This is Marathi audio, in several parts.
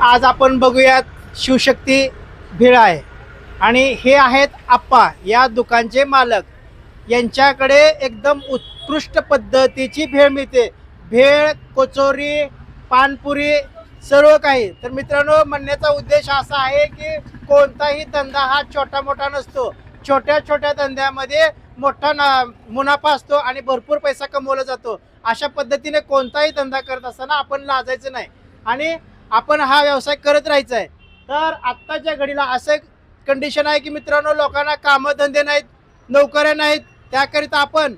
आज आपण बघूयात शिवशक्ती भेळ आहे आणि हे आहेत आप्पा या दुकानचे मालक. यांच्याकडे एकदम उत्कृष्ट पद्धतीची भेळ मिळते. भेळ, कचोरी, पानपुरी सर्व काही. तर मित्रांनो, म्हणण्याचा उद्देश असा आहे की कोणताही धंदा हा छोटा मोठा नसतो. छोट्या छोट्या धंद्यामध्ये मोठा मुनाफा असतो आणि भरपूर पैसा कमवला जातो. अशा पद्धतीने कोणताही धंदा करत असताना आपण लाजायचं नाही आणि आपण हा व्यवसाय करत राहायचा आहे. तर आत्ताच्या घडीला असं कंडिशन आहे की मित्रांनो, लोकांना कामधंदे नाहीत, नोकऱ्या नाहीत. त्याकरिता आपण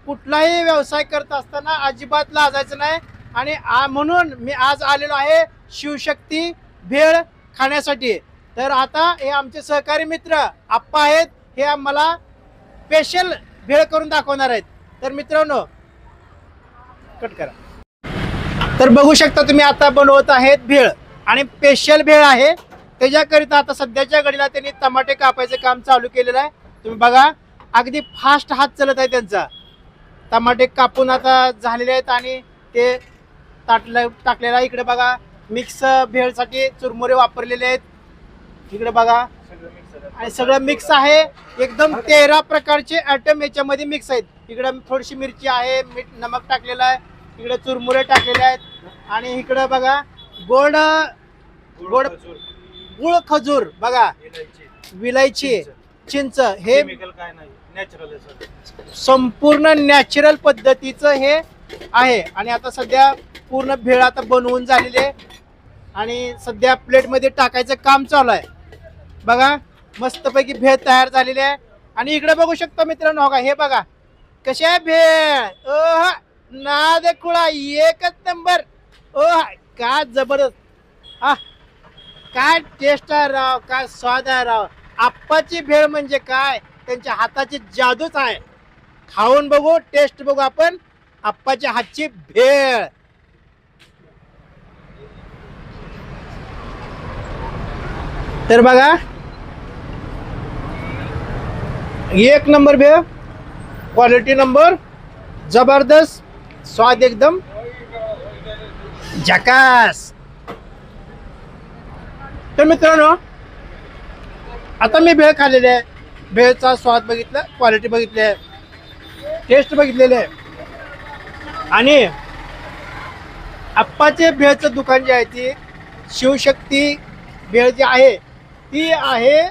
कुठलाही व्यवसाय करत असताना अजिबात लाजायचं नाही. आणि म्हणून मी आज आलेलो आहे शिवशक्ती भेळ खाण्यासाठी. तर आता हे आमचे सहकारी मित्र आप्पा आहेत, हे आम्हाला स्पेशल भेळ करून दाखवणार आहेत. तर मित्रांनो, कट करा. तर बघू शकता तुम्ही, आता बनवत आहेत भेळ आणि स्पेशल भेळ आहे. त्याच्याकरिता आता सध्याच्या घडीला त्यांनी टमाटे कापायचे काम चालू केलेलं आहे. तुम्ही बघा, अगदी फास्ट हात चालत आहे त्यांचा. टमाटे कापून आता झालेले आहेत आणि ते टाकलेलं आहे. इकडे बघा, मिक्स भेळसाठी चुरमुरे वापरलेले आहेत. इकडे बघा, आणि सगळं मिक्स आहे. एकदम 13 प्रकारचे आयटम याच्यामध्ये मिक्स आहेत. इकडे थोडीशी मिरची आहे, मीठ, नमक टाकलेलं आहे. इकडे चुरमुरे टाकलेले आहेत आणि इकडे बघा गोड गुळ खजूर बघा, विलायची, चिंच, हे संपूर्ण नॅचरल पद्धतीचं हे आहे. आणि आता सध्या पूर्ण भेळ आता बनवून झालेली आहे आणि सध्या प्लेटमध्ये टाकायचं काम चालू आहे. बघा, मस्तपैकी भेळ तयार झालेली आहे. आणि इकडे बघू शकता मित्रांनो, हो का, हे बघा कशी आहे भेळ. ओह, ना दे खुळा, एकच नंबर. ओह, काय जबरदस्त. हा, काय टेस्ट आहे राव, काय स्वाद आहे राव. आप्पाची भेळ म्हणजे काय, त्यांच्या हाताची जादूच आहे. खाऊन बघू, टेस्ट बघू आपण आप्पाच्या हातची भेळ. तर बघा, एक नंबर भेळ, क्वालिटी नंबर, जबरदस्त, स्वाद एकदम झकास. तर मित्रांनो, आता मी भेळ खाल्लेली आहे. भेळचा स्वाद बघितला, क्वालिटी बघितली आहे, टेस्ट बघितलेले आहे. आणि आप्पाचे भेळचं दुकान जे आहे, ती शिवशक्ती भेळ जी आहे ती आहे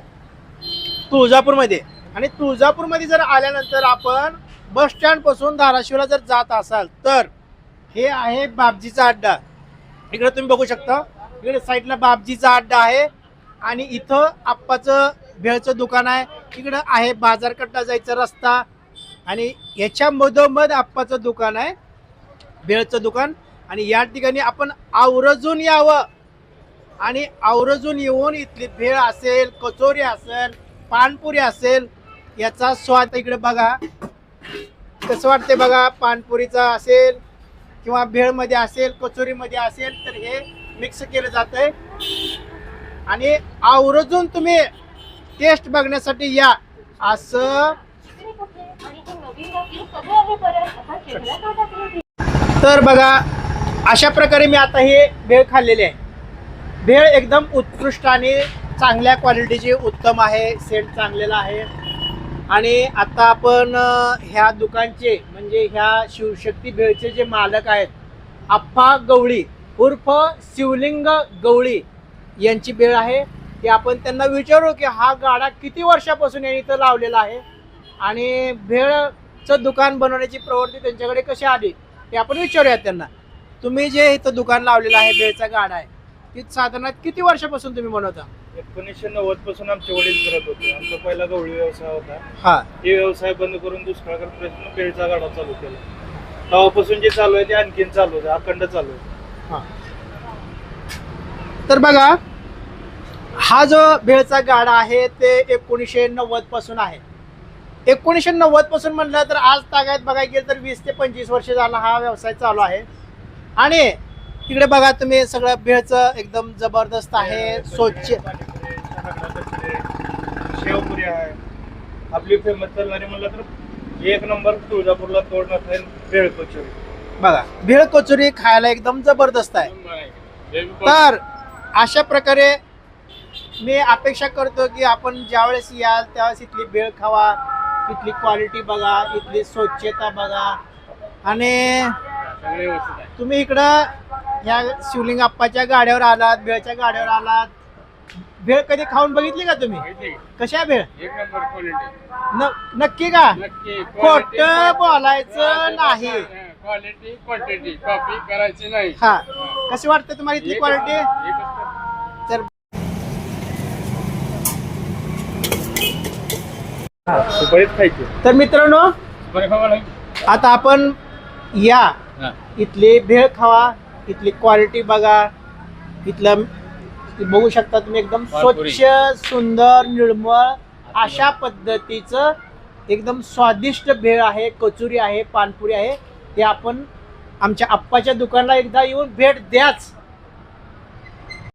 तुळजापूरमध्ये. आणि तुळजापूरमध्ये जर आल्यानंतर आपण बस स्टँड पासून धाराशिवला जर जात असाल तर हे आहे बापजीचा अड्डा. इकडे तुम्ही बघू शकता, इकडे साईडला बापजीचा अड्डा आहे आणि इथं आप्पाचं भेळचं दुकान आहे. इकडं आहे बाजारकडला जायचा रस्ता आणि याच्या मधोमध आप्पाचं दुकान आहे, भेळचं दुकान. आणि या ठिकाणी आपण आवर्जून यावं आणि आवर्जून येऊन इथली भेळ असेल, कचोरी असेल, पानपुरी असेल, याचा स्वाद इकडे बघा कसं वाटते बघा. पानपुरीचा असेल किंवा भेळमध्ये असेल, कचोरीमध्ये असेल, तर हे मिक्स केलं जातंय. आणि आवर्जून तुम्ही टेस्ट बघण्यासाठी या. असं तर बघा, अशा प्रकारे मी आता हे भेळ खाल्लेली आहे. भेळ एकदम उत्कृष्ट आणि चांगल्या क्वालिटीची, उत्तम आहे, सेंट चांगलेला आहे. आणि आता आपण ह्या दुकानचे म्हणजे ह्या शिवशक्ती भेळचे जे मालक आहेत, आप्पा गवळी उर्फ शिवलिंग गवळी यांची भेळ आहे. की आपण त्यांना विचारू की हा गाडा किती वर्षापासून यांनी इथं लावलेला आहे आणि भेळचं दुकान बनवण्याची प्रवृत्ती त्यांच्याकडे कशी आली ते आपण विचारूयात त्यांना. तुम्ही जे इथं दुकान लावलेलं आहे, भेळचा गाडा आहे, ती साधारण किती वर्षापासून तुम्ही बनवता? 1990 पासून आमचे वडील करत होते. आमचा पहिला गवळी व्यवसाय होता. हा, हे व्यवसाय बंद करून दुष्काळात प्रश्न भेळचा गाडा चालू केला. तेव्हापासून जे चालू आहे ते आणखीन चालू आहे, अखंड चालू आहे. हा. तर बघा, हा जो भेळचा गाडा आहे ते 1990 पासून आहे. 1990 पासून म्हटलं तर आज तागायत बघायला गेलं तर 20 ते 25 वर्ष झाला हा व्यवसाय चालू आहे. आणि तिकडे बघा तुम्ही, सगळं भेळचं एकदम जबरदस्त आहे, स्वच्छ. शेवपुरी आहे आपली फेमस चालणारी म्हणलं तर एक नंबर. तुळजापूरला तोड नसेल भेळ कचोरी. बघा, भेळ कचोरी खायला एकदम जबरदस्त आहे. तर अशा प्रकारे मी अपेक्षा करतो की आपण ज्यावेळेस याल त्यावेळेस इथली भेळ खावा, इथली क्वालिटी बघा, इथली स्वच्छता बघा. आणि तुम्ही इकडं ह्या शिवलिंग आप्पाच्या गाड्यावर आलात, भेळच्या गाड्यावर आलात. भेळ कधी खाऊन बघितली का तुम्ही? कशा भेळ? एक नंबर क्वालिटी. नक्की का? नक्की. खोट बोलायचं नाही. क्वालिटी क्वांटिटी कॉपी करायची नाही. हा, कशी वाटते तुम्हाला इथली क्वालिटी? तर सुपारीच खायची. तर मित्रांनो, आता आपण या इथली भेळ खावा, इथली क्वालिटी बघा. इथलं बघू शकता तुम्ही, एकदम स्वच्छ, सुंदर, निर्मळ अशा पद्धतीचं एकदम स्वादिष्ट भेळ आहे, कचोरी आहे, पानपुरी आहे. ते आपण आमच्या आप्पाच्या दुकानाला एकदा येऊन भेट द्याच.